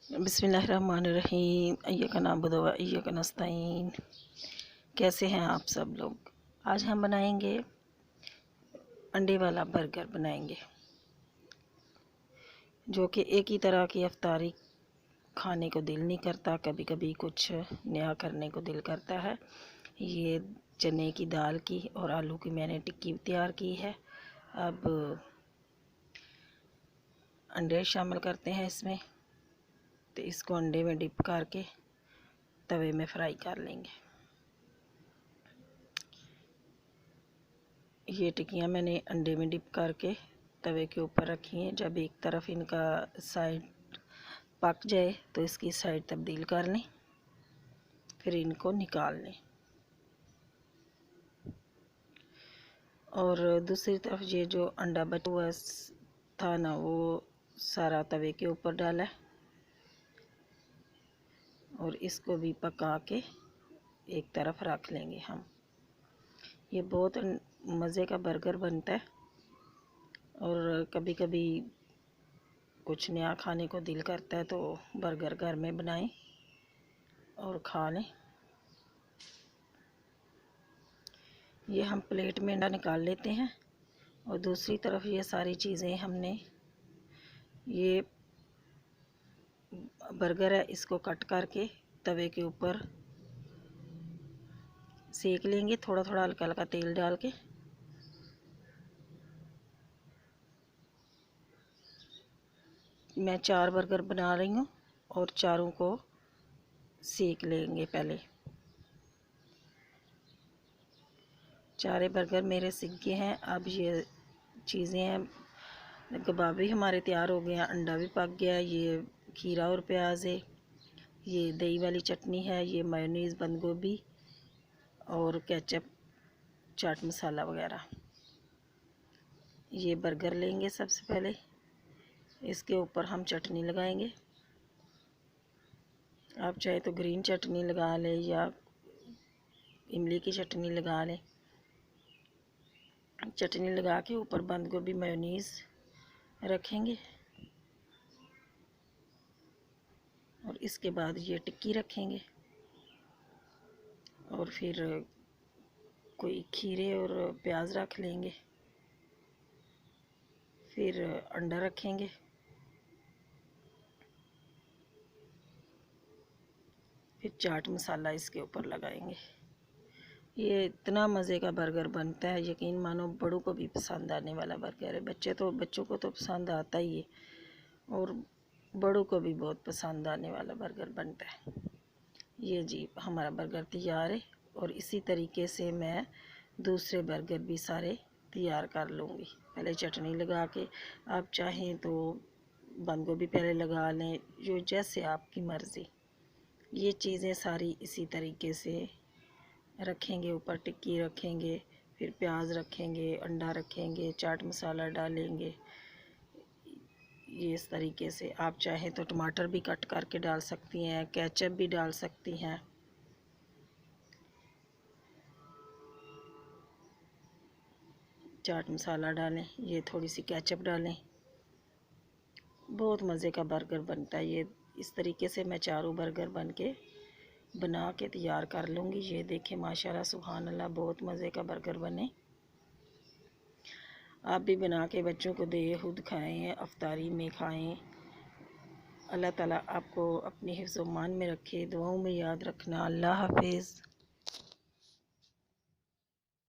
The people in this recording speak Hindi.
बिस्मिल्लाहिर्रहमानिर्रहीम। इय्याका नअबुदु व इय्याका नस्तईन। कैसे हैं आप सब लोग। आज हम बनाएंगे अंडे वाला बर्गर बनाएंगे, जो कि एक ही तरह की अफ्तारी खाने को दिल नहीं करता, कभी कभी कुछ नया करने को दिल करता है। ये चने की दाल की और आलू की मैंने टिक्की तैयार की है। अब अंडे शामिल करते हैं इसमें, तो इसको अंडे में डिप करके तवे में फ्राई कर लेंगे। ये टिक्कियाँ मैंने अंडे में डिप करके तवे के ऊपर रखी हैं। जब एक तरफ इनका साइड पक जाए तो इसकी साइड तब्दील कर लें, फिर इनको निकाल लें। और दूसरी तरफ ये जो अंडा बचा हुआ था ना, वो सारा तवे के ऊपर डाला और इसको भी पका के एक तरफ रख लेंगे हम। ये बहुत मज़े का बर्गर बनता है और कभी कभी कुछ नया खाने को दिल करता है तो बर्गर घर में बनाएं और खा लें। ये हम प्लेट में निकाल लेते हैं और दूसरी तरफ ये सारी चीज़ें हमने, ये बर्गर है, इसको कट करके तवे के ऊपर सेक लेंगे, थोड़ा थोड़ा हल्का हल्का तेल डाल के। मैं 4 बर्गर बना रही हूँ और चारों को सेक लेंगे। पहले चारे बर्गर मेरे सिक गए हैं। अब ये चीज़ें हैं, कबाब भी हमारे तैयार हो गए हैं, अंडा भी पक गया है, ये खीरा और प्याज है, ये दही वाली चटनी है, ये मेयोनीज़, बंद गोभी और केचप, चाट मसाला वगैरह। ये बर्गर लेंगे, सबसे पहले इसके ऊपर हम चटनी लगाएंगे। आप चाहे तो ग्रीन चटनी लगा लें या इमली की चटनी लगा लें। चटनी लगा के ऊपर बंद गोभी मेयोनीज़ रखेंगे और इसके बाद ये टिक्की रखेंगे और फिर कोई खीरे और प्याज रख लेंगे, फिर अंडा रखेंगे, फिर चाट मसाला इसके ऊपर लगाएंगे। ये इतना मज़े का बर्गर बनता है, यकीन मानो बड़ों को भी पसंद आने वाला बर्गर है। बच्चों को तो पसंद आता ही है और बड़ों को भी बहुत पसंद आने वाला बर्गर बनता है। ये जी हमारा बर्गर तैयार है और इसी तरीके से मैं दूसरे बर्गर भी सारे तैयार कर लूँगी। पहले चटनी लगा के, आप चाहें तो बंद गोभी पहले लगा लें, जो जैसे आपकी मर्ज़ी। ये चीज़ें सारी इसी तरीके से रखेंगे। ऊपर टिक्की रखेंगे, फिर प्याज रखेंगे, अंडा रखेंगे, चाट मसाला डालेंगे। ये इस तरीके से आप चाहें तो टमाटर भी कट करके डाल सकती हैं, केचप भी डाल सकती हैं। चाट मसाला डालें, ये थोड़ी सी केचप डालें, बहुत मज़े का बर्गर बनता है। ये इस तरीके से मैं चारों बर्गर बना के तैयार कर लूँगी। ये देखें माशाल्लाह सुभान अल्लाह, बहुत मज़े का बर्गर बने। आप भी बना के बच्चों को दें, खुद खाएँ, अफ्तारी में खाएँ। अल्लाह ताला आपको अपने हिफ्ज़-ओ-मान में रखे, दुआओं में याद रखना। अल्लाह हाफ़िज़।